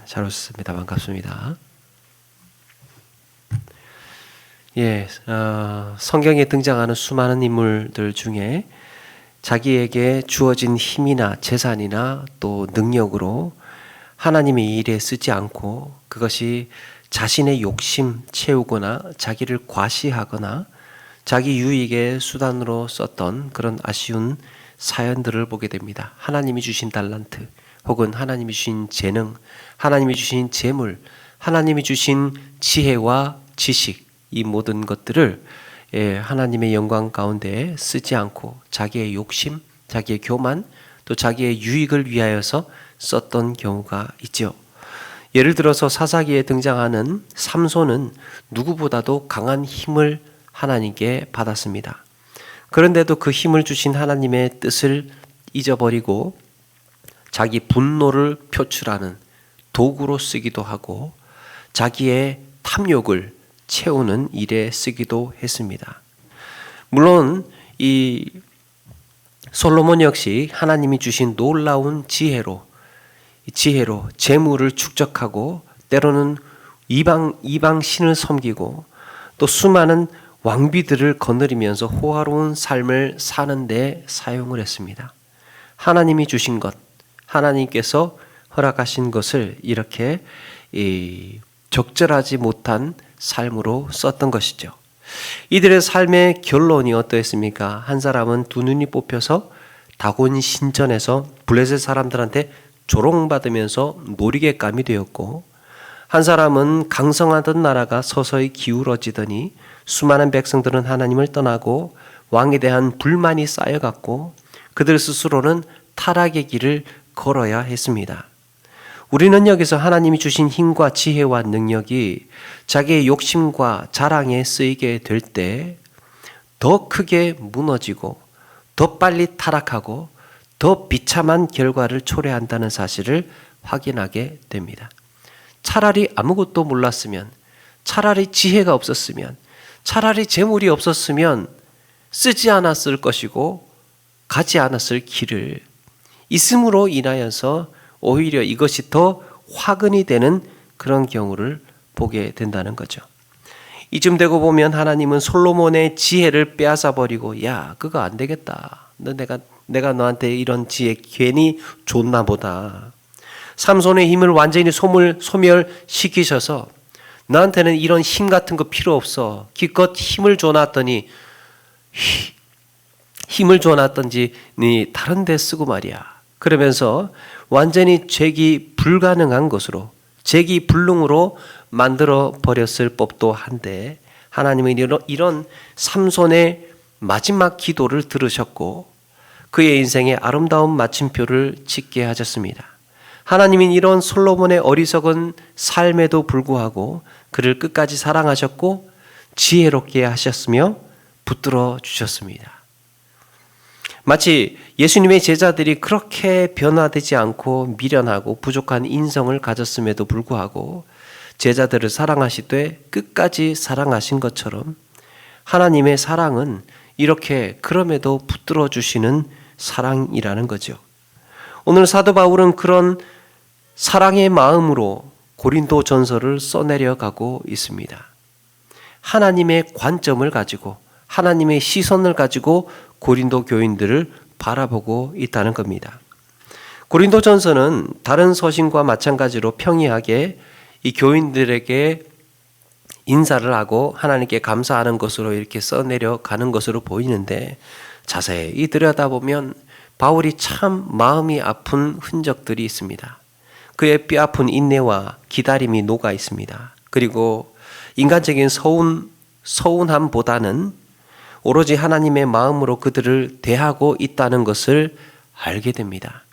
잘 오셨습니다. 반갑습니다. 성경에 등장하는 수많은 인물들 중에 자기에게 주어진 힘이나 재산이나 또 능력으로 하나님의 일에 쓰지 않고 그것이 자신의 욕심 채우거나 자기를 과시하거나 자기 유익의 수단으로 썼던 그런 아쉬운 사연들을 보게 됩니다. 하나님이 주신 달란트 혹은 하나님이 주신 재능, 하나님이 주신 재물, 하나님이 주신 지혜와 지식, 이 모든 것들을 하나님의 영광 가운데 쓰지 않고 자기의 욕심, 자기의 교만, 또 자기의 유익을 위하여서 썼던 경우가 있죠. 예를 들어서 사사기에 등장하는 삼손은 누구보다도 강한 힘을 하나님께 받았습니다. 그런데도 그 힘을 주신 하나님의 뜻을 잊어버리고 자기 분노를 표출하는 도구로 쓰기도 하고 자기의 탐욕을 채우는 일에 쓰기도 했습니다. 물론 이 솔로몬 역시 하나님이 주신 놀라운 지혜로 재물을 축적하고 때로는 이방 신을 섬기고 또 수많은 왕비들을 거느리면서 호화로운 삶을 사는 데 사용을 했습니다. 하나님이 주신 것, 하나님께서 허락하신 것을 이렇게 적절하지 못한 삶으로 썼던 것이죠. 이들의 삶의 결론이 어떠했습니까? 한 사람은 두 눈이 뽑혀서 다곤 신전에서 블레셋 사람들한테 조롱받으면서 놀이개감이 되었고, 한 사람은 강성하던 나라가 서서히 기울어지더니 수많은 백성들은 하나님을 떠나고 왕에 대한 불만이 쌓여갔고 그들 스스로는 타락의 길을 걸어야 했습니다. 우리는 여기서 하나님이 주신 힘과 지혜와 능력이 자기의 욕심과 자랑에 쓰이게 될 때 더 크게 무너지고 더 빨리 타락하고 더 비참한 결과를 초래한다는 사실을 확인하게 됩니다. 차라리 아무것도 몰랐으면, 차라리 지혜가 없었으면, 차라리 재물이 없었으면 쓰지 않았을 것이고 가지 않았을 길을 있음으로 인하여서 오히려 이것이 더 화근이 되는 그런 경우를 보게 된다는 거죠. 이쯤 되고 보면 하나님은 솔로몬의 지혜를 빼앗아 버리고, 야, 그거 안 되겠다. 내가 너한테 이런 지혜 괜히 줬나 보다. 삼손의 힘을 완전히 소멸시키셔서 너한테는 이런 힘 같은 거 필요 없어. 기껏 힘을 줘놨더니 네 다른 데 쓰고 말이야. 그러면서 완전히 재기 불가능한 것으로, 재기 불능으로 만들어 버렸을 법도 한데 하나님은 이런 삼손의 마지막 기도를 들으셨고 그의 인생의 아름다운 마침표를 찍게 하셨습니다. 하나님은 이런 솔로몬의 어리석은 삶에도 불구하고 그를 끝까지 사랑하셨고 지혜롭게 하셨으며 붙들어 주셨습니다. 마치 예수님의 제자들이 그렇게 변화되지 않고 미련하고 부족한 인성을 가졌음에도 불구하고 제자들을 사랑하시되 끝까지 사랑하신 것처럼 하나님의 사랑은 이렇게 그럼에도 붙들어 주시는 사랑이라는 거죠. 오늘 사도 바울은 그런 사랑의 마음으로 고린도 전서를 써내려가고 있습니다. 하나님의 관점을 가지고 하나님의 시선을 가지고 고린도 교인들을 바라보고 있다는 겁니다. 고린도 전서는 다른 서신과 마찬가지로 평이하게 이 교인들에게 인사를 하고 하나님께 감사하는 것으로 이렇게 써내려가는 것으로 보이는데 자세히 들여다보면 바울이 참 마음이 아픈 흔적들이 있습니다. 그의 뼈아픈 인내와 기다림이 녹아 있습니다. 그리고 인간적인 서운함보다는 오로지 하나님의 마음으로 그들을 대하고 있다는 것을 알게 됩니다.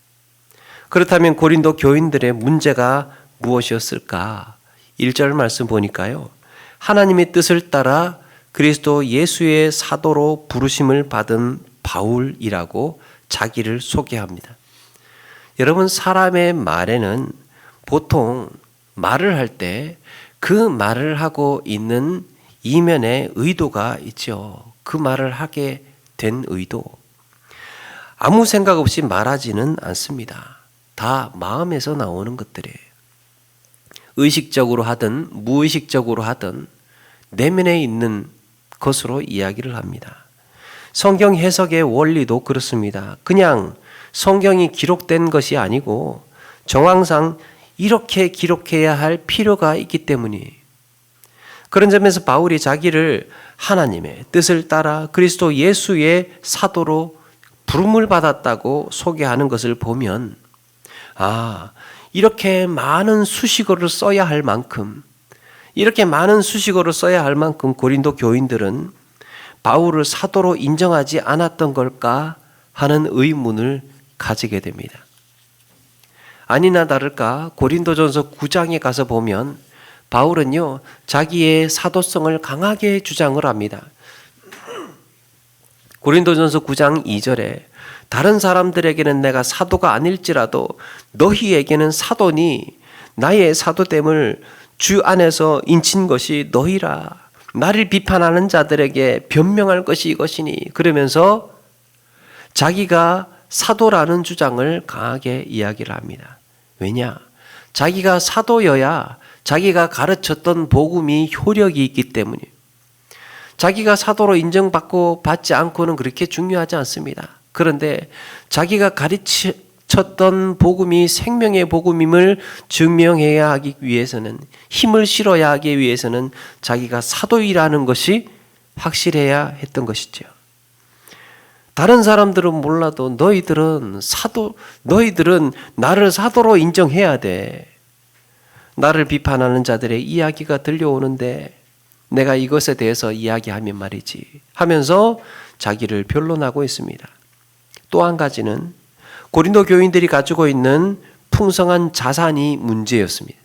그렇다면 고린도 교인들의 문제가 무엇이었을까? 1절 말씀 보니까요. 하나님의 뜻을 따라 그리스도 예수의 사도로 부르심을 받은 바울이라고 자기를 소개합니다. 여러분, 사람의 말에는 보통 말을 할 때 그 말을 하고 있는 이면에 의도가 있죠. 그 말을 하게 된 의도. 아무 생각 없이 말하지는 않습니다. 다 마음에서 나오는 것들이에요. 의식적으로 하든 무의식적으로 하든 내면에 있는 것으로 이야기를 합니다. 성경 해석의 원리도 그렇습니다. 그냥 성경이 기록된 것이 아니고 정황상 이렇게 기록해야 할 필요가 있기 때문이에요. 그런 점에서 바울이 자기를 하나님의 뜻을 따라 그리스도 예수의 사도로 부름을 받았다고 소개하는 것을 보면 이렇게 많은 수식어를 써야 할 만큼 고린도 교인들은 바울을 사도로 인정하지 않았던 걸까 하는 의문을 가지게 됩니다. 아니나 다를까 고린도전서 9장에 가서 보면 바울은요 자기의 사도성을 강하게 주장을 합니다. 고린도전서 9장 2절에 다른 사람들에게는 내가 사도가 아닐지라도 너희에게는 사도니 나의 사도됨을 주 안에서 인친 것이 너희라. 나를 비판하는 자들에게 변명할 것이 이것이니. 그러면서 자기가 사도라는 주장을 강하게 이야기를 합니다. 왜냐? 자기가 사도여야 자기가 가르쳤던 복음이 효력이 있기 때문이에요. 자기가 사도로 인정받고 받지 않고는 그렇게 중요하지 않습니다. 그런데 자기가 가르쳤던 복음이 생명의 복음임을 증명해야 하기 위해서는, 힘을 실어야 하기 위해서는 자기가 사도이라는 것이 확실해야 했던 것이죠. 다른 사람들은 몰라도 너희들은 나를 사도로 인정해야 돼. 나를 비판하는 자들의 이야기가 들려오는데 내가 이것에 대해서 이야기하면 말이지 하면서 자기를 변론하고 있습니다. 또 한 가지는 고린도 교인들이 가지고 있는 풍성한 자산이 문제였습니다.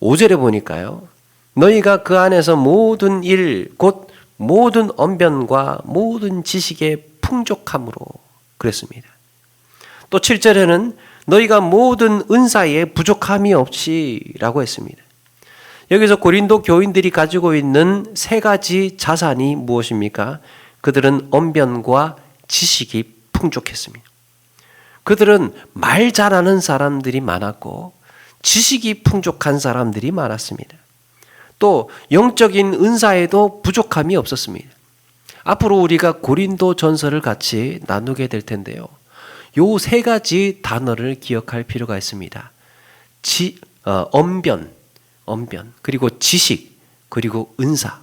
5절에 보니까요. 너희가 그 안에서 모든 일, 곧 모든 언변과 모든 지식의 풍족함으로 그랬습니다. 또 7절에는 너희가 모든 은사에 부족함이 없이 라고 했습니다. 여기서 고린도 교인들이 가지고 있는 세 가지 자산이 무엇입니까? 그들은 언변과 지식이 풍족했습니다. 그들은 말 잘하는 사람들이 많았고 지식이 풍족한 사람들이 많았습니다. 또 영적인 은사에도 부족함이 없었습니다. 앞으로 우리가 고린도 전서를 같이 나누게 될 텐데요. 요 세 가지 단어를 기억할 필요가 있습니다. 언변, 그리고 지식, 그리고 은사.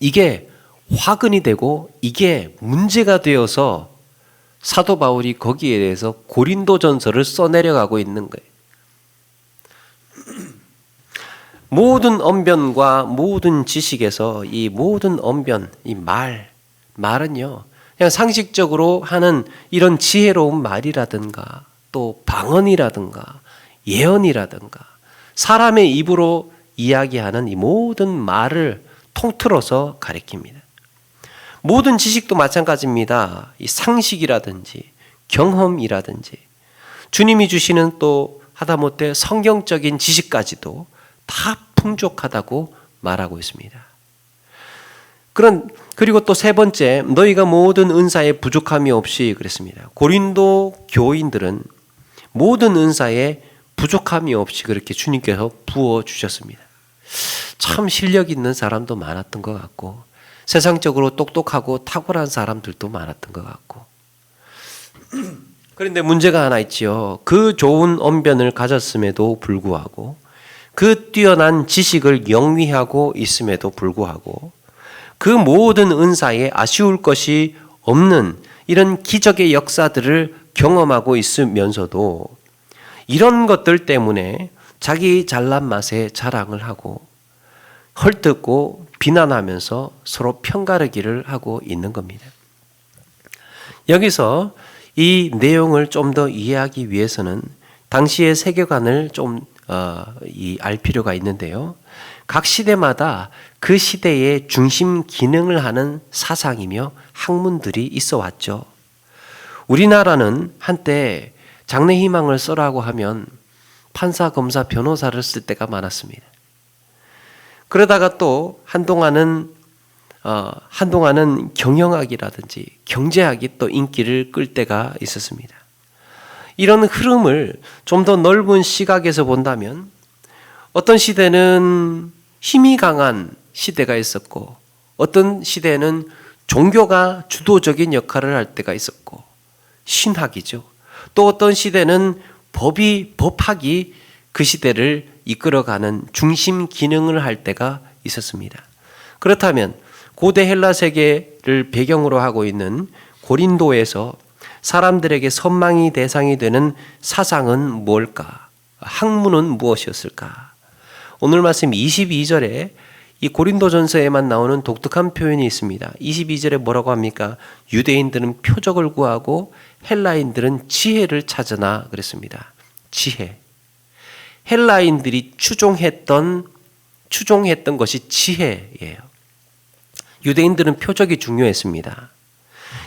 이게 화근이 되고 이게 문제가 되어서 사도 바울이 거기에 대해서 고린도 전서를 써내려가고 있는 거예요. 모든 언변과 모든 지식에서 이 모든 언변, 이 말은요, 그냥 상식적으로 하는 이런 지혜로운 말이라든가 또 방언이라든가 예언이라든가 사람의 입으로 이야기하는 이 모든 말을 통틀어서 가리킵니다. 모든 지식도 마찬가지입니다. 이 상식이라든지 경험이라든지 주님이 주시는 또 하다못해 성경적인 지식까지도 다 풍족하다고 말하고 있습니다. 그리고 또 세 번째, 너희가 모든 은사에 부족함이 없이 그랬습니다. 고린도 교인들은 모든 은사에 부족함이 없이 그렇게 주님께서 부어주셨습니다. 참 실력 있는 사람도 많았던 것 같고 세상적으로 똑똑하고 탁월한 사람들도 많았던 것 같고 그런데 문제가 하나 있지요. 그 좋은 언변을 가졌음에도 불구하고 그 뛰어난 지식을 영위하고 있음에도 불구하고 그 모든 은사에 아쉬울 것이 없는 이런 기적의 역사들을 경험하고 있으면서도 이런 것들 때문에 자기 잘난 맛에 자랑을 하고 헐뜯고 비난하면서 서로 편가르기를 하고 있는 겁니다. 여기서 이 내용을 좀 더 이해하기 위해서는 당시의 세계관을 좀 알 필요가 있는데요. 각 시대마다 그 시대의 중심 기능을 하는 사상이며 학문들이 있어 왔죠. 우리나라는 한때 장래희망을 써라고 하면 판사, 검사, 변호사를 쓸 때가 많았습니다. 그러다가 또 한동안은 경영학이라든지 경제학이 또 인기를 끌 때가 있었습니다. 이런 흐름을 좀 더 넓은 시각에서 본다면 어떤 시대는 힘이 강한 시대가 있었고 어떤 시대는 종교가 주도적인 역할을 할 때가 있었고 신학이죠. 또 어떤 시대는 법학이 그 시대를 이끌어가는 중심 기능을 할 때가 있었습니다. 그렇다면 고대 헬라 세계를 배경으로 하고 있는 고린도에서 사람들에게 선망이 대상이 되는 사상은 무엇일까? 학문은 무엇이었을까? 오늘 말씀 22절에 이 고린도전서에만 나오는 독특한 표현이 있습니다. 22절에 뭐라고 합니까? 유대인들은 표적을 구하고 헬라인들은 지혜를 찾으나 그랬습니다. 지혜. 헬라인들이 추종했던 것이 지혜예요. 유대인들은 표적이 중요했습니다.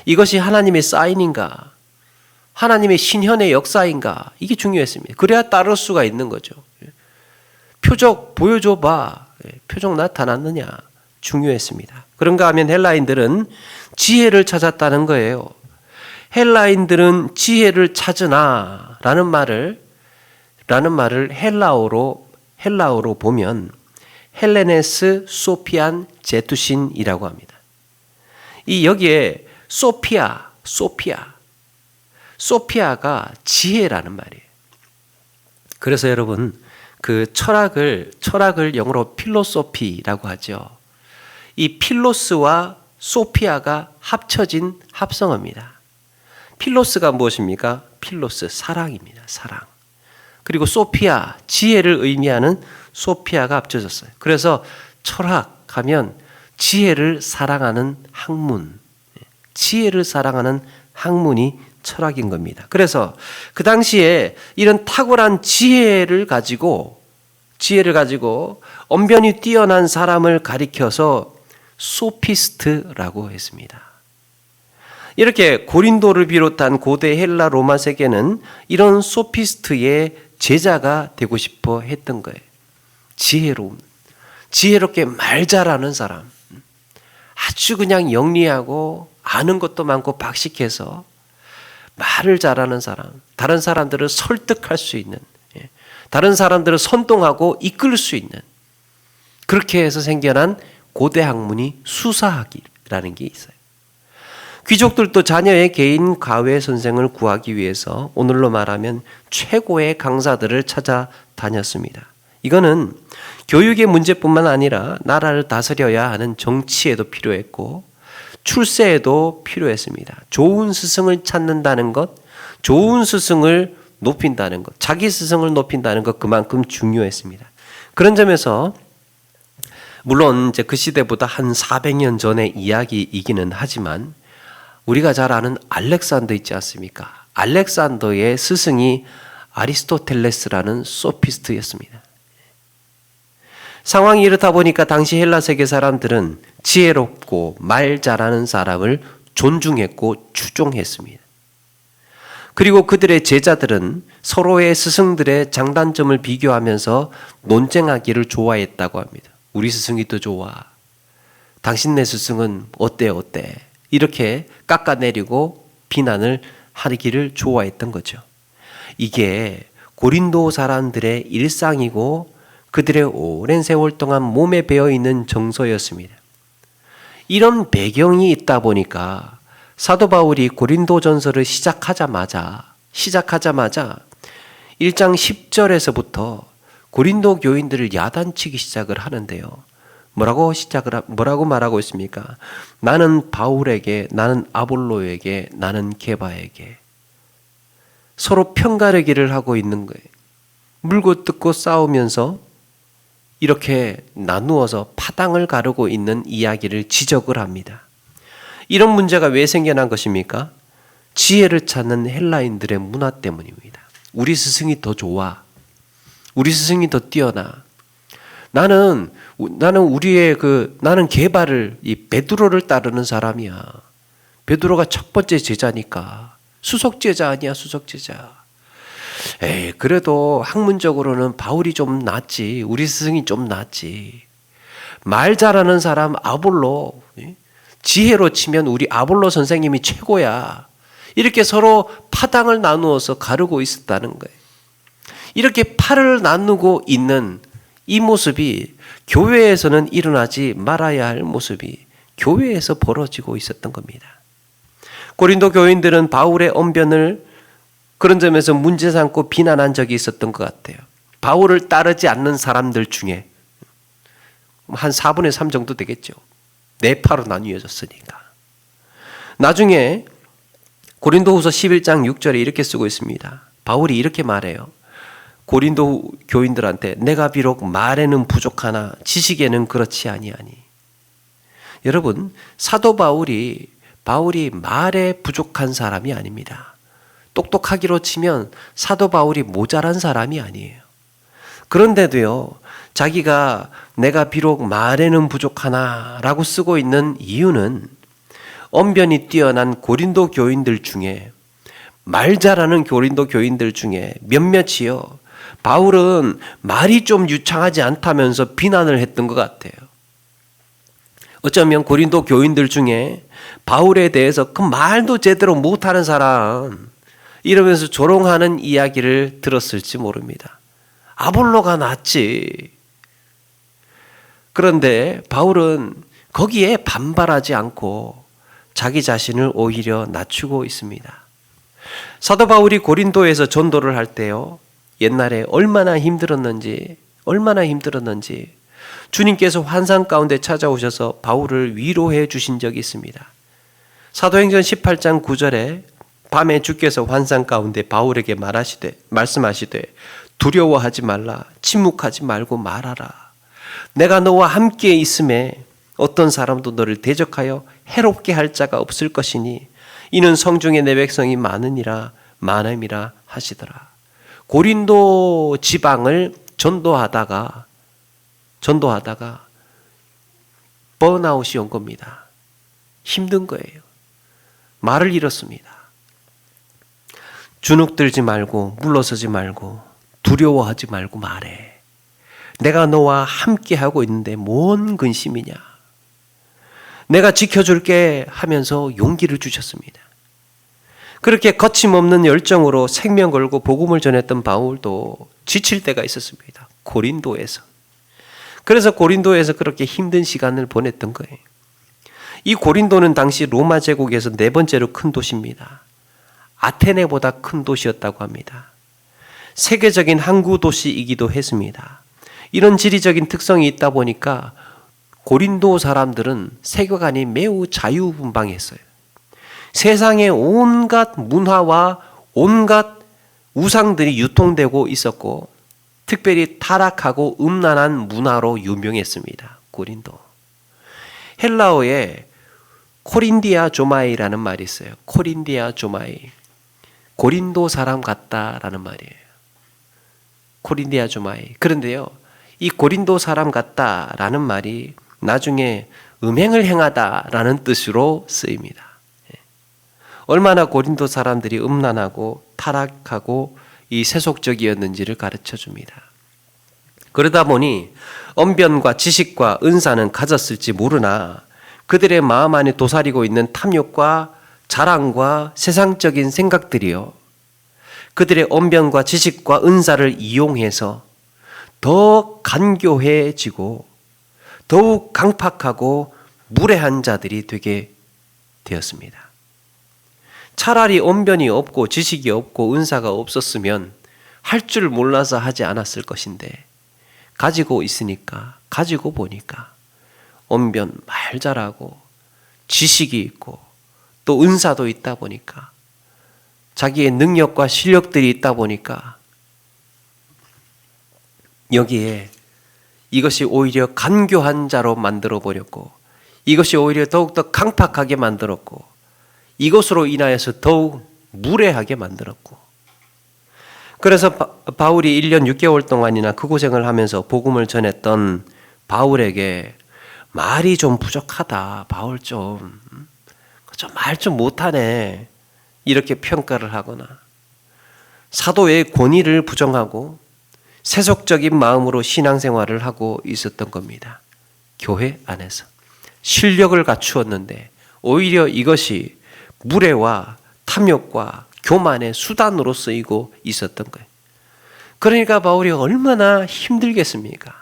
이것이 하나님의 사인인가? 하나님의 신현의 역사인가? 이게 중요했습니다. 그래야 따를 수가 있는 거죠. 표적 보여줘봐. 표적 나타났느냐? 중요했습니다. 그런가 하면 헬라인들은 지혜를 찾았다는 거예요. 헬라인들은 지혜를 찾으나 라는 말을 헬라어로 보면 헬레네스 소피안 제투신이라고 합니다. 이 여기에 소피아가 지혜라는 말이에요. 그래서 여러분 그 철학을 영어로 필로소피라고 하죠. 이 필로스와 소피아가 합쳐진 합성어입니다. 필로스가 무엇입니까? 필로스 사랑입니다. 사랑. 그리고 소피아 지혜를 의미하는 소피아가 합쳐졌어요. 그래서 철학하면 지혜를 사랑하는 학문, 지혜를 사랑하는 학문이 철학인 겁니다. 그래서 그 당시에 이런 탁월한 지혜를 가지고 언변이 뛰어난 사람을 가리켜서 소피스트라고 했습니다. 이렇게 고린도를 비롯한 고대 헬라 로마 세계는 이런 소피스트의 제자가 되고 싶어 했던 거예요. 지혜롭게 말 잘하는 사람, 아주 그냥 영리하고 아는 것도 많고 박식해서 말을 잘하는 사람, 다른 사람들을 설득할 수 있는, 다른 사람들을 선동하고 이끌 수 있는, 그렇게 해서 생겨난 고대 학문이 수사학이라는 게 있어요. 귀족들도 자녀의 개인 가외 선생을 구하기 위해서 오늘로 말하면 최고의 강사들을 찾아다녔습니다. 이거는 교육의 문제뿐만 아니라 나라를 다스려야 하는 정치에도 필요했고 출세에도 필요했습니다. 좋은 스승을 찾는다는 것, 좋은 스승을 높인다는 것, 자기 스승을 높인다는 것 그만큼 중요했습니다. 그런 점에서 물론 이제 그 시대보다 한 400년 전의 이야기이기는 하지만 우리가 잘 아는 알렉산더 있지 않습니까? 알렉산더의 스승이 아리스토텔레스라는 소피스트였습니다. 상황이 이렇다 보니까 당시 헬라 세계 사람들은 지혜롭고 말 잘하는 사람을 존중했고 추종했습니다. 그리고 그들의 제자들은 서로의 스승들의 장단점을 비교하면서 논쟁하기를 좋아했다고 합니다. 우리 스승이 더 좋아. 당신네 스승은 어때? 이렇게 깎아내리고 비난을 하기를 좋아했던 거죠. 이게 고린도 사람들의 일상이고 그들의 오랜 세월 동안 몸에 배어있는 정서였습니다. 이런 배경이 있다 보니까 사도 바울이 고린도전서를 시작하자마자 1장 10절에서부터 고린도 교인들을 야단치기 시작을 하는데요. 뭐라고 말하고 있습니까? 나는 바울에게, 나는 아볼로에게, 나는 게바에게 서로 편가르기를 하고 있는 거예요. 물고 뜯고 싸우면서 이렇게 나누어서 파당을 가르고 있는 이야기를 지적을 합니다. 이런 문제가 왜 생겨난 것입니까? 지혜를 찾는 헬라인들의 문화 때문입니다. 우리 스승이 더 좋아. 우리 스승이 더 뛰어나. 나는 게바를, 이 베드로를 따르는 사람이야. 베드로가 첫 번째 제자니까. 수석 제자 아니야, 수석 제자. 그래도 학문적으로는 바울이 좀 낫지. 우리 스승이 좀 낫지. 말 잘하는 사람 아볼로, 지혜로 치면 우리 아볼로 선생님이 최고야. 이렇게 서로 파당을 나누어서 가르고 있었다는 거예요. 이렇게 팔을 나누고 있는 이 모습이 교회에서는 일어나지 말아야 할 모습이 교회에서 벌어지고 있었던 겁니다. 고린도 교인들은 바울의 언변을 그런 점에서 문제 삼고 비난한 적이 있었던 것 같아요. 바울을 따르지 않는 사람들 중에 한 4분의 3 정도 되겠죠. 네 파로 나뉘어졌으니까. 나중에 고린도후서 11장 6절에 이렇게 쓰고 있습니다. 바울이 이렇게 말해요. 고린도 교인들한테 내가 비록 말에는 부족하나 지식에는 그렇지 아니하니. 여러분, 사도 바울이 말에 부족한 사람이 아닙니다. 똑똑하기로 치면 사도 바울이 모자란 사람이 아니에요. 그런데도요, 자기가 내가 비록 말에는 부족하나 라고 쓰고 있는 이유는 언변이 뛰어난 고린도 교인들 중에 말 잘하는 고린도 교인들 중에 몇몇이요, 바울은 말이 좀 유창하지 않다면서 비난을 했던 것 같아요. 어쩌면 고린도 교인들 중에 바울에 대해서 그 말도 제대로 못하는 사람 이러면서 조롱하는 이야기를 들었을지 모릅니다. 아볼로가 낫지. 그런데 바울은 거기에 반발하지 않고 자기 자신을 오히려 낮추고 있습니다. 사도 바울이 고린도에서 전도를 할 때요, 옛날에 얼마나 힘들었는지 주님께서 환상 가운데 찾아오셔서 바울을 위로해 주신 적이 있습니다. 사도행전 18장 9절에 밤에 주께서 환상 가운데 바울에게 말씀하시되 두려워하지 말라, 침묵하지 말고 말하라. 내가 너와 함께 있음에 어떤 사람도 너를 대적하여 해롭게 할 자가 없을 것이니 이는 성중에 내 백성이 많음이라 하시더라. 고린도 지방을 전도하다가 번아웃이 온 겁니다. 힘든 거예요. 말을 잃었습니다. 주눅들지 말고 물러서지 말고 두려워하지 말고 말해. 내가 너와 함께 하고 있는데 뭔 근심이냐. 내가 지켜줄게 하면서 용기를 주셨습니다. 그렇게 거침없는 열정으로 생명 걸고 복음을 전했던 바울도 지칠 때가 있었습니다. 고린도에서. 그래서 고린도에서 그렇게 힘든 시간을 보냈던 거예요. 이 고린도는 당시 로마 제국에서 네 번째로 큰 도시입니다. 아테네보다 큰 도시였다고 합니다. 세계적인 항구 도시이기도 했습니다. 이런 지리적인 특성이 있다 보니까 고린도 사람들은 세계관이 매우 자유분방했어요. 세상의 온갖 문화와 온갖 우상들이 유통되고 있었고 특별히 타락하고 음란한 문화로 유명했습니다. 고린도. 헬라어에 코린디아 조마이라는 말이 있어요. 코린디아 조마이. 고린도 사람 같다라는 말이에요. 코린디아 조마이. 그런데요, 이 고린도 사람 같다라는 말이 나중에 음행을 행하다라는 뜻으로 쓰입니다. 얼마나 고린도 사람들이 음란하고 타락하고 이 세속적이었는지를 가르쳐 줍니다. 그러다 보니 언변과 지식과 은사는 가졌을지 모르나 그들의 마음 안에 도사리고 있는 탐욕과 자랑과 세상적인 생각들이요, 그들의 언변과 지식과 은사를 이용해서 더 간교해지고 더욱 강팍하고 무례한 자들이 되게 되었습니다. 차라리 언변이 없고 지식이 없고 은사가 없었으면 할 줄 몰라서 하지 않았을 것인데 가지고 있으니까, 가지고 보니까 언변 말 잘하고 지식이 있고 또 은사도 있다 보니까 자기의 능력과 실력들이 있다 보니까 여기에 이것이 오히려 간교한 자로 만들어 버렸고 이것이 오히려 더욱더 강팍하게 만들었고 이것으로 인하여서 더욱 무례하게 만들었고, 그래서 바울이 1년 6개월 동안이나 그 고생을 하면서 복음을 전했던 바울에게 말이 좀 부족하다, 바울 좀 말 좀 못하네, 이렇게 평가를 하거나 사도의 권위를 부정하고 세속적인 마음으로 신앙생활을 하고 있었던 겁니다. 교회 안에서 실력을 갖추었는데 오히려 이것이 무례와 탐욕과 교만의 수단으로 쓰이고 있었던 거예요. 그러니까 바울이 얼마나 힘들겠습니까?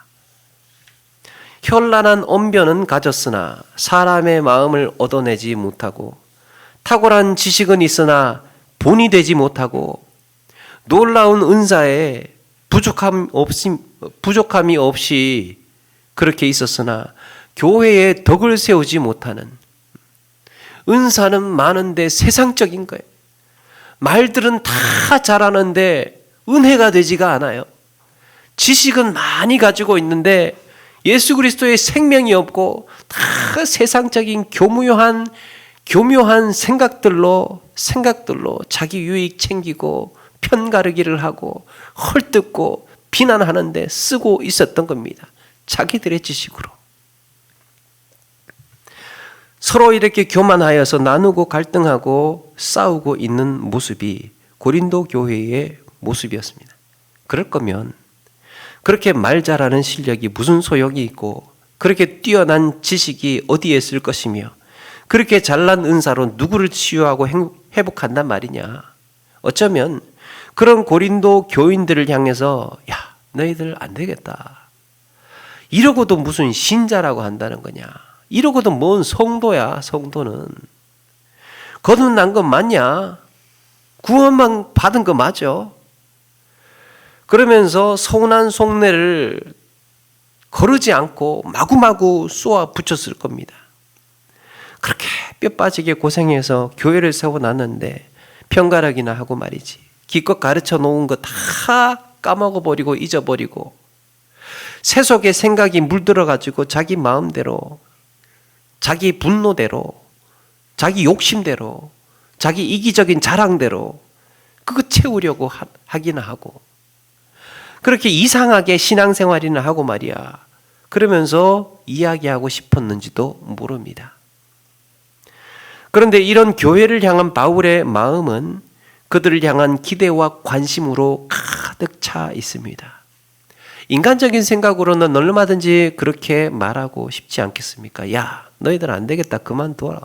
현란한 언변은 가졌으나 사람의 마음을 얻어내지 못하고, 탁월한 지식은 있으나 본이 되지 못하고, 놀라운 은사에 부족함이 없이 그렇게 있었으나 교회에 덕을 세우지 못하는, 은사는 많은데 세상적인 거예요. 말들은 다 잘하는데 은혜가 되지가 않아요. 지식은 많이 가지고 있는데 예수 그리스도의 생명이 없고 다 세상적인 교묘한 생각들로 자기 유익 챙기고 편가르기를 하고 헐뜯고 비난하는데 쓰고 있었던 겁니다. 자기들의 지식으로. 서로 이렇게 교만하여서 나누고 갈등하고 싸우고 있는 모습이 고린도 교회의 모습이었습니다. 그럴 거면 그렇게 말 잘하는 실력이 무슨 소용이 있고, 그렇게 뛰어난 지식이 어디에 있을 것이며, 그렇게 잘난 은사로 누구를 치유하고 회복한단 말이냐. 어쩌면 그런 고린도 교인들을 향해서 야, 너희들 안 되겠다. 이러고도 무슨 신자라고 한다는 거냐. 이러고도 뭔 성도야. 성도는 거듭난 거 맞냐? 구원만 받은 거 맞아? 그러면서 서운한 속내를 거르지 않고 마구마구 쏘아 붙였을 겁니다. 그렇게 뼈 빠지게 고생해서 교회를 세워놨는데 편가르기나 하고 말이지. 기껏 가르쳐 놓은 거 다 까먹어버리고 잊어버리고 세속의 생각이 물들어가지고 자기 마음대로, 자기 분노대로, 자기 욕심대로, 자기 이기적인 자랑대로 그거 채우려고 하기나 하고, 그렇게 이상하게 신앙생활이나 하고 말이야. 그러면서 이야기하고 싶었는지도 모릅니다. 그런데 이런 교회를 향한 바울의 마음은 그들을 향한 기대와 관심으로 가득 차 있습니다. 인간적인 생각으로는 얼마든지 그렇게 말하고 싶지 않겠습니까? 야, 너희들 안 되겠다. 그만둬라.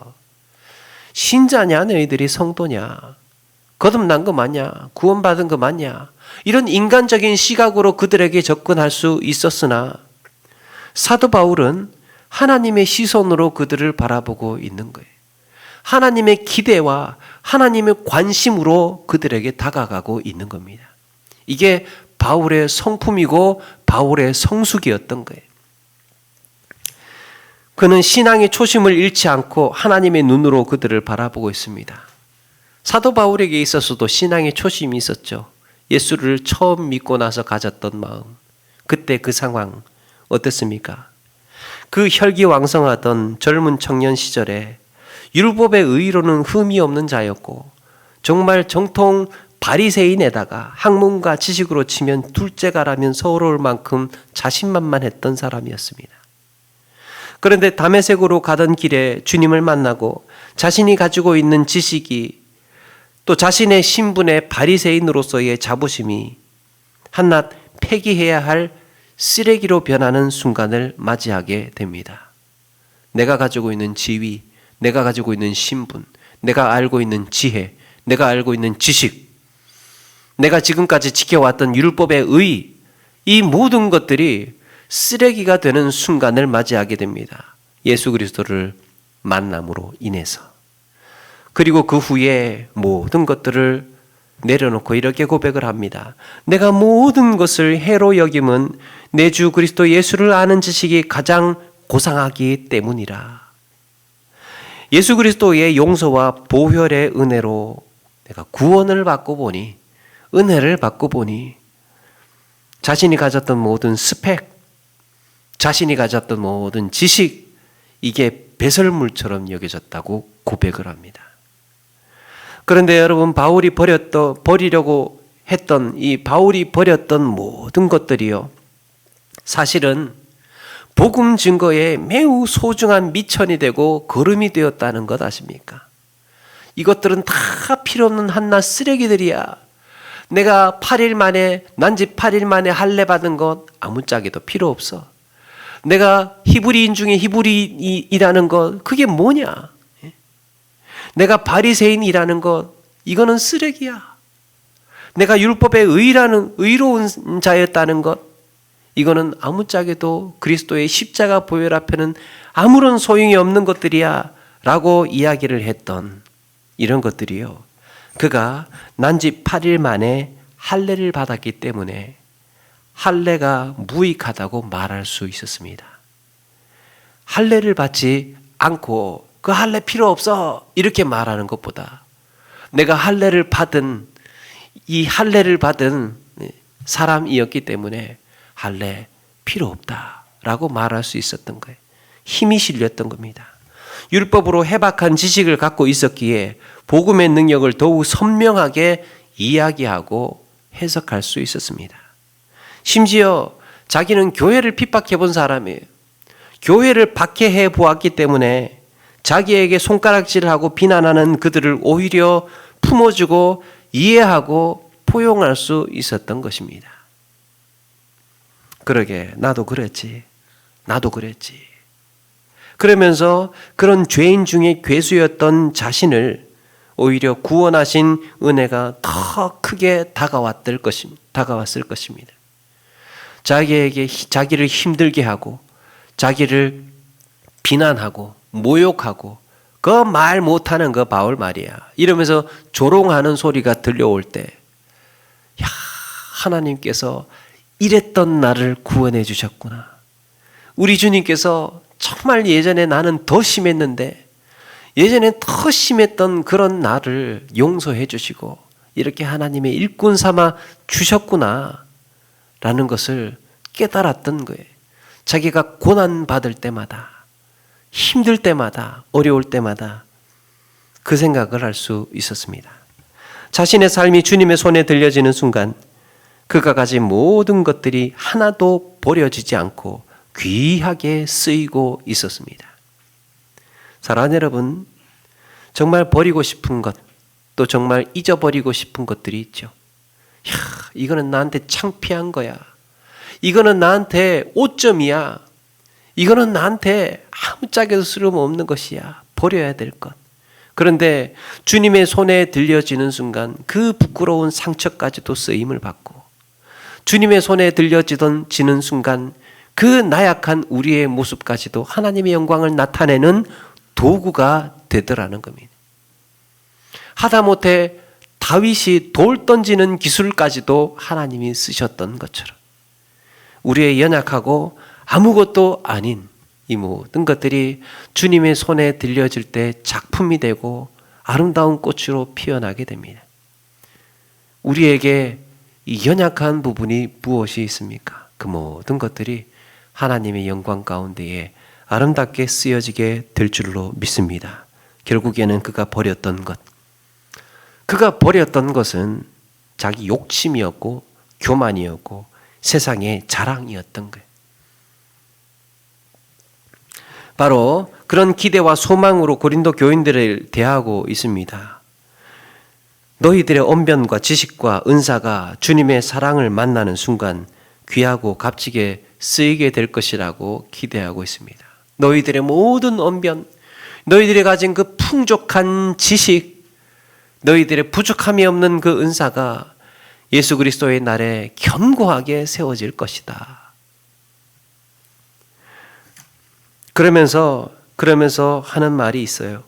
신자냐? 너희들이 성도냐? 거듭난 거 맞냐? 구원받은 거 맞냐? 이런 인간적인 시각으로 그들에게 접근할 수 있었으나 사도 바울은 하나님의 시선으로 그들을 바라보고 있는 거예요. 하나님의 기대와 하나님의 관심으로 그들에게 다가가고 있는 겁니다. 이게 바울의 성품이고 바울의 성숙이었던 거예요. 그는 신앙의 초심을 잃지 않고 하나님의 눈으로 그들을 바라보고 있습니다. 사도 바울에게 있어서도 신앙의 초심이 있었죠. 예수를 처음 믿고 나서 가졌던 마음. 그때 그 상황 어땠습니까? 그 혈기왕성하던 젊은 청년 시절에 율법의 의의로는 흠이 없는 자였고 정말 정통 바리새인에다가 학문과 지식으로 치면 둘째가라면 서러울 만큼 자신만만했던 사람이었습니다. 그런데 다메섹으로 가던 길에 주님을 만나고 자신이 가지고 있는 지식이 또 자신의 신분의 바리새인으로서의 자부심이 한낱 폐기해야 할 쓰레기로 변하는 순간을 맞이하게 됩니다. 내가 가지고 있는 지위, 내가 가지고 있는 신분, 내가 알고 있는 지혜, 내가 알고 있는 지식, 내가 지금까지 지켜왔던 율법의 의, 이 모든 것들이 쓰레기가 되는 순간을 맞이하게 됩니다. 예수 그리스도를 만남으로 인해서. 그리고 그 후에 모든 것들을 내려놓고 이렇게 고백을 합니다. 내가 모든 것을 해로 여김은 내 주 그리스도 예수를 아는 지식이 가장 고상하기 때문이라. 예수 그리스도의 용서와 보혈의 은혜로 내가 구원을 받고 보니, 은혜를 받고 보니 자신이 가졌던 모든 스펙, 자신이 가졌던 모든 지식, 이게 배설물처럼 여겨졌다고 고백을 합니다. 그런데 여러분, 바울이 버리려고 했던 이 바울이 버렸던 모든 것들이요, 사실은 복음 증거에 매우 소중한 미천이 되고 거름이 되었다는 것 아십니까? 이것들은 다 필요 없는 한낱 쓰레기들이야. 내가 8일 만에, 난지 8일 만에 할례 받은 것 아무짝에도 필요 없어. 내가 히브리인 중에 히브리인이라는 것, 그게 뭐냐? 내가 바리새인이라는 것, 이거는 쓰레기야. 내가 율법에 의로운 자였다는 것, 이거는 아무짝에도 그리스도의 십자가 보혈 앞에는 아무런 소용이 없는 것들이야 라고 이야기를 했던 이런 것들이요, 그가 난지 8일 만에 할례를 받았기 때문에 할례가 무익하다고 말할 수 있었습니다. 할례를 받지 않고 그 할례 필요 없어 이렇게 말하는 것보다, 내가 할례를 받은 사람이었기 때문에 할례 필요 없다라고 말할 수 있었던 거예요. 힘이 실렸던 겁니다. 율법으로 해박한 지식을 갖고 있었기에 복음의 능력을 더욱 선명하게 이야기하고 해석할 수 있었습니다. 심지어 자기는 교회를 핍박해 본 사람이에요. 교회를 박해해 보았기 때문에 자기에게 손가락질하고 비난하는 그들을 오히려 품어주고 이해하고 포용할 수 있었던 것입니다. 그러게 나도 그랬지. 그러면서 그런 죄인 중에 괴수였던 자신을 오히려 구원하신 은혜가 더 크게 다가왔을 것입니다. 자기를 힘들게 하고 자기를 비난하고 모욕하고 그 말 못하는 그 바울 말이야 이러면서 조롱하는 소리가 들려올 때, 야, 하나님께서 이랬던 나를 구원해 주셨구나. 우리 주님께서 정말 예전에 나는 더 심했는데 예전에 더 심했던 그런 나를 용서해 주시고 이렇게 하나님의 일꾼 삼아 주셨구나 라는 것을 깨달았던 거예요. 자기가 고난받을 때마다, 힘들 때마다, 어려울 때마다 그 생각을 할 수 있었습니다. 자신의 삶이 주님의 손에 들려지는 순간 그가 가진 모든 것들이 하나도 버려지지 않고 귀하게 쓰이고 있었습니다. 사랑하는 여러분, 정말 버리고 싶은 것, 또 정말 잊어버리고 싶은 것들이 있죠. 야, 이거는 나한테 창피한 거야. 이거는 나한테 오점이야. 이거는 나한테 아무짝에도 쓸모없는 것이야. 버려야 될 것. 그런데 주님의 손에 들려지는 순간 그 부끄러운 상처까지도 쓰임을 받고, 주님의 손에 들려지는 순간 그 나약한 우리의 모습까지도 하나님의 영광을 나타내는 도구가 되더라는 겁니다. 하다못해 다윗이 돌 던지는 기술까지도 하나님이 쓰셨던 것처럼 우리의 연약하고 아무것도 아닌 이 모든 것들이 주님의 손에 들려질 때 작품이 되고 아름다운 꽃으로 피어나게 됩니다. 우리에게 이 연약한 부분이 무엇이 있습니까? 그 모든 것들이 하나님의 영광 가운데에 아름답게 쓰여지게 될 줄로 믿습니다. 결국에는 그가 버렸던 것은 자기 욕심이었고 교만이었고 세상의 자랑이었던 거예요. 바로 그런 기대와 소망으로 고린도 교인들을 대하고 있습니다. 너희들의 언변과 지식과 은사가 주님의 사랑을 만나는 순간 귀하고 값지게 쓰이게 될 것이라고 기대하고 있습니다. 너희들의 모든 언변, 너희들이 가진 그 풍족한 지식, 너희들의 부족함이 없는 그 은사가 예수 그리스도의 날에 견고하게 세워질 것이다. 그러면서 하는 말이 있어요.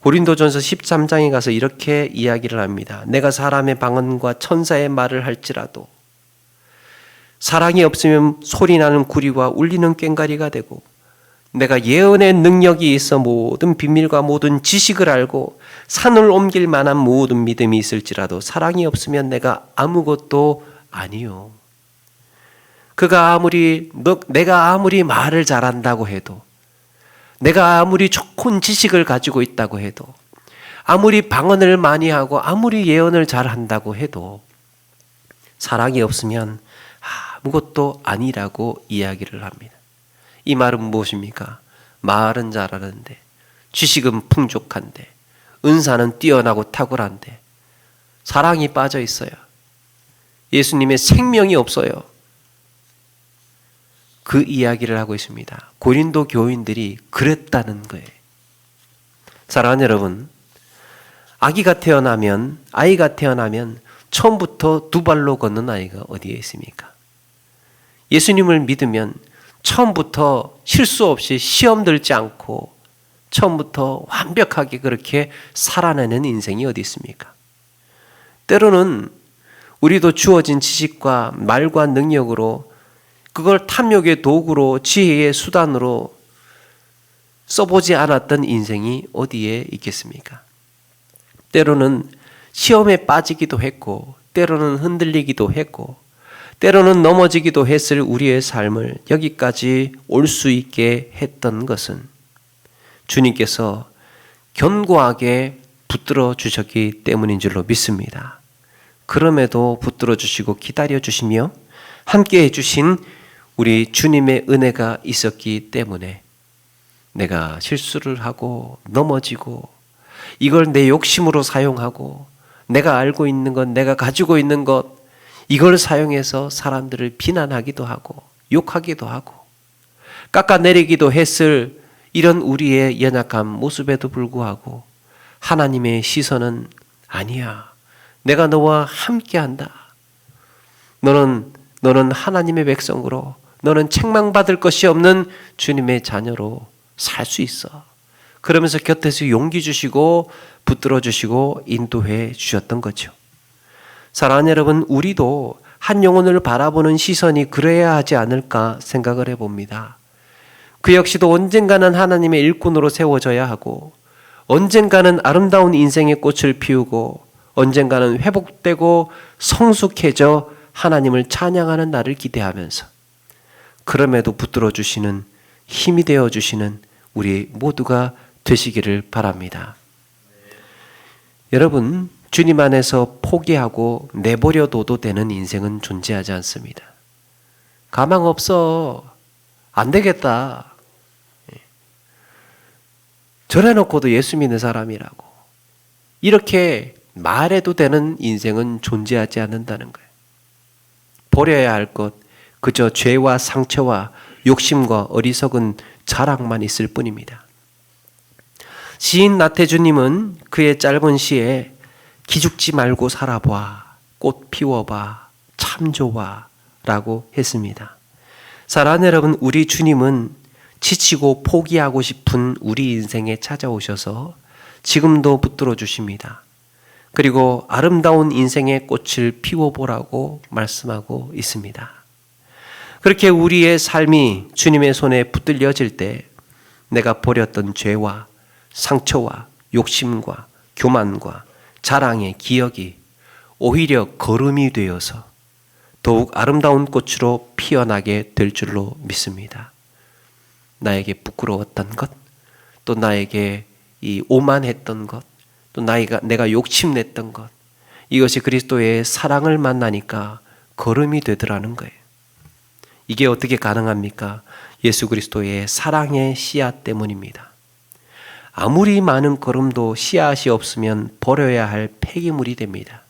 고린도전서 13장에 가서 이렇게 이야기를 합니다. 내가 사람의 방언과 천사의 말을 할지라도 사랑이 없으면 소리나는 구리와 울리는 꽹과리가 되고, 내가 예언의 능력이 있어 모든 비밀과 모든 지식을 알고 산을 옮길 만한 모든 믿음이 있을지라도 사랑이 없으면 내가 아무것도 아니요. 내가 아무리 말을 잘한다고 해도, 내가 아무리 좋은 지식을 가지고 있다고 해도, 아무리 방언을 많이 하고 아무리 예언을 잘한다고 해도 사랑이 없으면 아무것도 아니라고 이야기를 합니다. 이 말은 무엇입니까? 말은 잘하는데, 지식은 풍족한데, 은사는 뛰어나고 탁월한데 사랑이 빠져 있어요. 예수님의 생명이 없어요. 그 이야기를 하고 있습니다. 고린도 교인들이 그랬다는 거예요. 사랑하는 여러분, 아이가 태어나면 처음부터 두 발로 걷는 아이가 어디에 있습니까? 예수님을 믿으면 처음부터 실수 없이 시험 들지 않고 처음부터 완벽하게 그렇게 살아내는 인생이 어디 있습니까? 때로는 우리도 주어진 지식과 말과 능력으로 그걸 탐욕의 도구로 지혜의 수단으로 써보지 않았던 인생이 어디에 있겠습니까? 때로는 시험에 빠지기도 했고 때로는 흔들리기도 했고 때로는 넘어지기도 했을 우리의 삶을 여기까지 올 수 있게 했던 것은 주님께서 견고하게 붙들어 주셨기 때문인 줄로 믿습니다. 그럼에도 붙들어 주시고 기다려 주시며 함께 해주신 우리 주님의 은혜가 있었기 때문에 내가 실수를 하고 넘어지고 이걸 내 욕심으로 사용하고 내가 알고 있는 것, 내가 가지고 있는 것 이걸 사용해서 사람들을 비난하기도 하고 욕하기도 하고 깎아내리기도 했을 이런 우리의 연약한 모습에도 불구하고 하나님의 시선은 아니야. 내가 너와 함께한다. 너는 하나님의 백성으로 너는 책망받을 것이 없는 주님의 자녀로 살 수 있어. 그러면서 곁에서 용기 주시고 붙들어 주시고 인도해 주셨던 거죠. 사랑하는 여러분, 우리도 한 영혼을 바라보는 시선이 그래야 하지 않을까 생각을 해봅니다. 그 역시도 언젠가는 하나님의 일꾼으로 세워져야 하고 언젠가는 아름다운 인생의 꽃을 피우고 언젠가는 회복되고 성숙해져 하나님을 찬양하는 날을 기대하면서 그럼에도 붙들어 주시는 힘이 되어 주시는 우리 모두가 되시기를 바랍니다. 여러분, 주님 안에서 포기하고 내버려둬도 되는 인생은 존재하지 않습니다. 가망 없어. 안 되겠다. 저래놓고도 예수 믿는 사람이라고. 이렇게 말해도 되는 인생은 존재하지 않는다는 거예요. 버려야 할 것, 그저 죄와 상처와 욕심과 어리석은 자랑만 있을 뿐입니다. 시인 나태주님은 그의 짧은 시에 기죽지 말고 살아봐, 꽃 피워봐, 참 좋아 라고 했습니다. 사랑하는 여러분, 우리 주님은 지치고 포기하고 싶은 우리 인생에 찾아오셔서 지금도 붙들어 주십니다. 그리고 아름다운 인생의 꽃을 피워보라고 말씀하고 있습니다. 그렇게 우리의 삶이 주님의 손에 붙들려질 때 내가 버렸던 죄와 상처와 욕심과 교만과 자랑의 기억이 오히려 걸음이 되어서 더욱 아름다운 꽃으로 피어나게 될 줄로 믿습니다. 나에게 부끄러웠던 것, 또 나에게 이 오만했던 것, 또 내가 욕심냈던 것, 이것이 그리스도의 사랑을 만나니까 걸음이 되더라는 거예요. 이게 어떻게 가능합니까? 예수 그리스도의 사랑의 씨앗 때문입니다. 아무리 많은 걸음도 씨앗이 없으면 버려야 할 폐기물이 됩니다.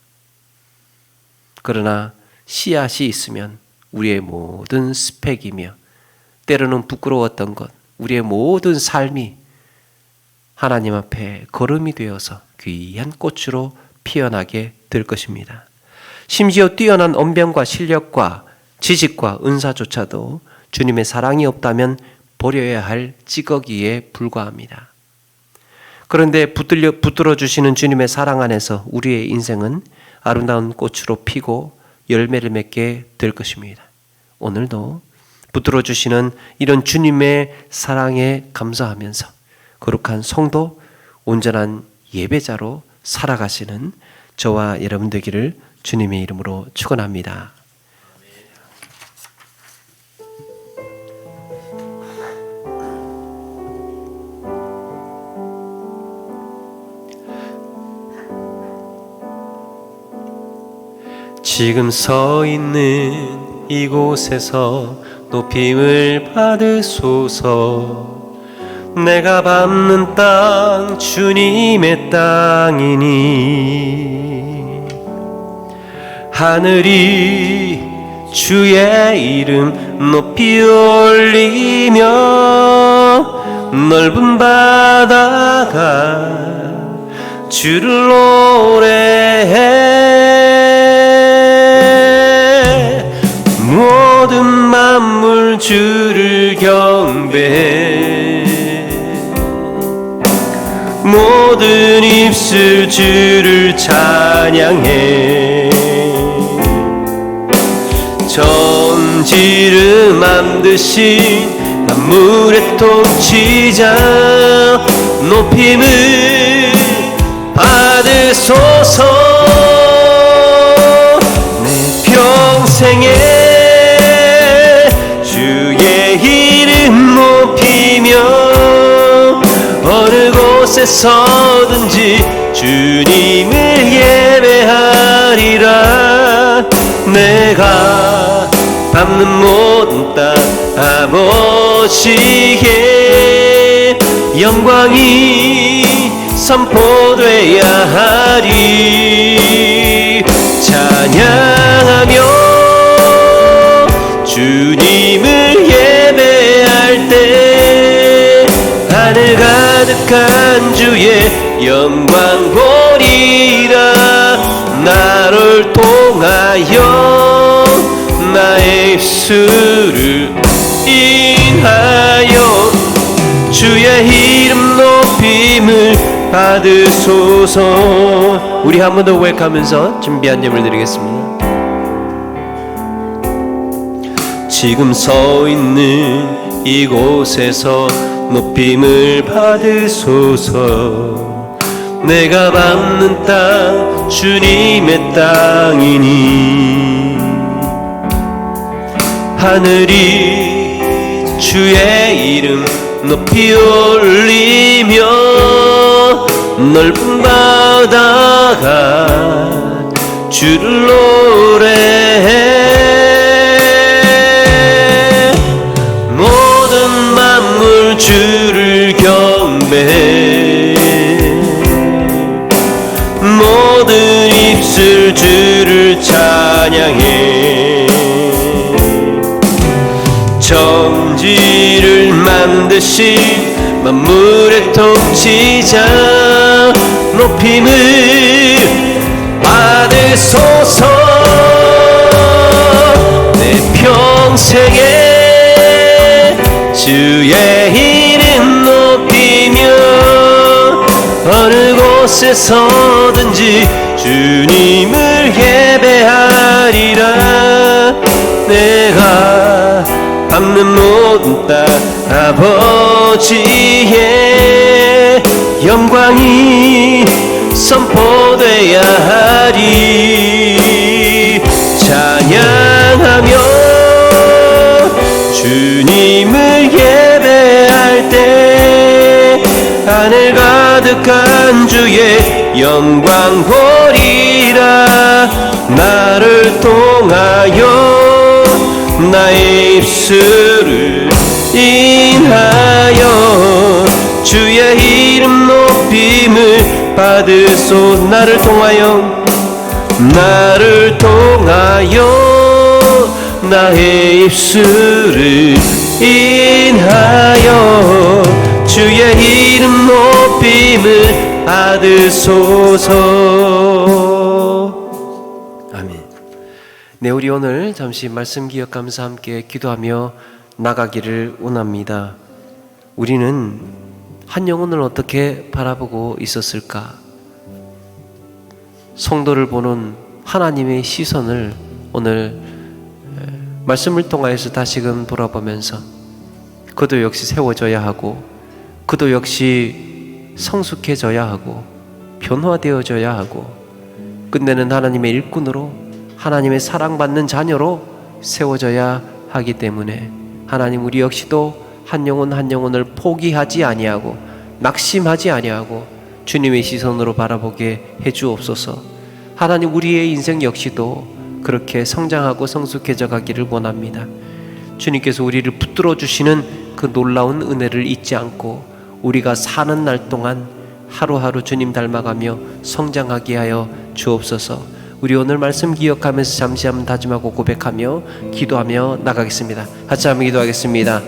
그러나 씨앗이 있으면 우리의 모든 스펙이며 때로는 부끄러웠던 것, 우리의 모든 삶이 하나님 앞에 걸음이 되어서 귀한 꽃으로 피어나게 될 것입니다. 심지어 뛰어난 언변과 실력과 지식과 은사조차도 주님의 사랑이 없다면 버려야 할 찌꺼기에 불과합니다. 그런데 붙들어 주시는 주님의 사랑 안에서 우리의 인생은 아름다운 꽃으로 피고 열매를 맺게 될 것입니다. 오늘도 붙들어 주시는 이런 주님의 사랑에 감사하면서 거룩한 성도, 온전한 예배자로 살아가시는 저와 여러분 되기를 주님의 이름으로 축원합니다. 지금 서 있는 이곳에서 높임을 받으소서. 내가 밟는 땅 주님의 땅이니 하늘이 주의 이름 높이 올리며 넓은 바다가 주를 노래해. 모든 만물 주를 경배해. 모든 입술 주를 찬양해. 천지를 만드신 만물의 통치자 높임을 받으소서. 내 평생에 주의 이름 높이며 어느 곳에 서든지 주님을 예배하리라. 내가 밟는 모든 땅 아버지의 영광이 선포돼야 하리. 찬양하며 주님을 예배할 때 하늘 가득한 주의 영광 보리라. 나를 통하여 나의 입술을 인하여 주의 이름 높임을 받으소서. 우리 한 번 더 고백하면서 준비한 예물 드리겠습니다. 지금 서 있는 이곳에서 높임을 받으소서. 내가 밟는 땅 주님의 땅이니 하늘이 주의 이름 높이 올리며 넓은 바다가 주를 노래해. 모든 만물 주를 경배해. 모든 입술 주를 찬양해. 천지를 만드신 만물의 통치자 높임을 받으소서. 내 평생에 주의 이름 높이며 어느 곳에 서든지 주님을 예배하리라. 내가 밟는 모든 땅 아버지의 영광이 선포돼야 하리. 찬양하며 주님을 예배할 때 하늘 가득한 주의 영광 보리라. 나를 통하여 나의 입술을 인하여 주의 이름 높임을 받으소. 나를 통하여 나의 입술을 인하여 주의 이름 높임을 받으소서. 아멘. 네, 우리 오늘 잠시 말씀 기억하면서 함께 기도하며 나가기를 원합니다. 우리는 한 영혼을 어떻게 바라보고 있었을까? 성도를 보는 하나님의 시선을 오늘 말씀을 통하여서 다시금 돌아보면서 그도 역시 세워져야 하고 그도 역시 성숙해져야 하고 변화되어져야 하고 끝내는 하나님의 일꾼으로 하나님의 사랑받는 자녀로 세워져야 하기 때문에 하나님 우리 역시도 한 영혼 한 영혼을 포기하지 아니하고 낙심하지 아니하고 주님의 시선으로 바라보게 해주옵소서. 하나님 우리의 인생 역시도 그렇게 성장하고 성숙해져 가기를 원합니다. 주님께서 우리를 붙들어 주시는 그 놀라운 은혜를 잊지 않고 우리가 사는 날 동안 하루하루 주님 닮아가며 성장하게 하여 주옵소서. 우리 오늘 말씀 기억하면서 잠시 한번 다짐하고 고백하며 기도하며 나가겠습니다. 같이 한번 기도하겠습니다.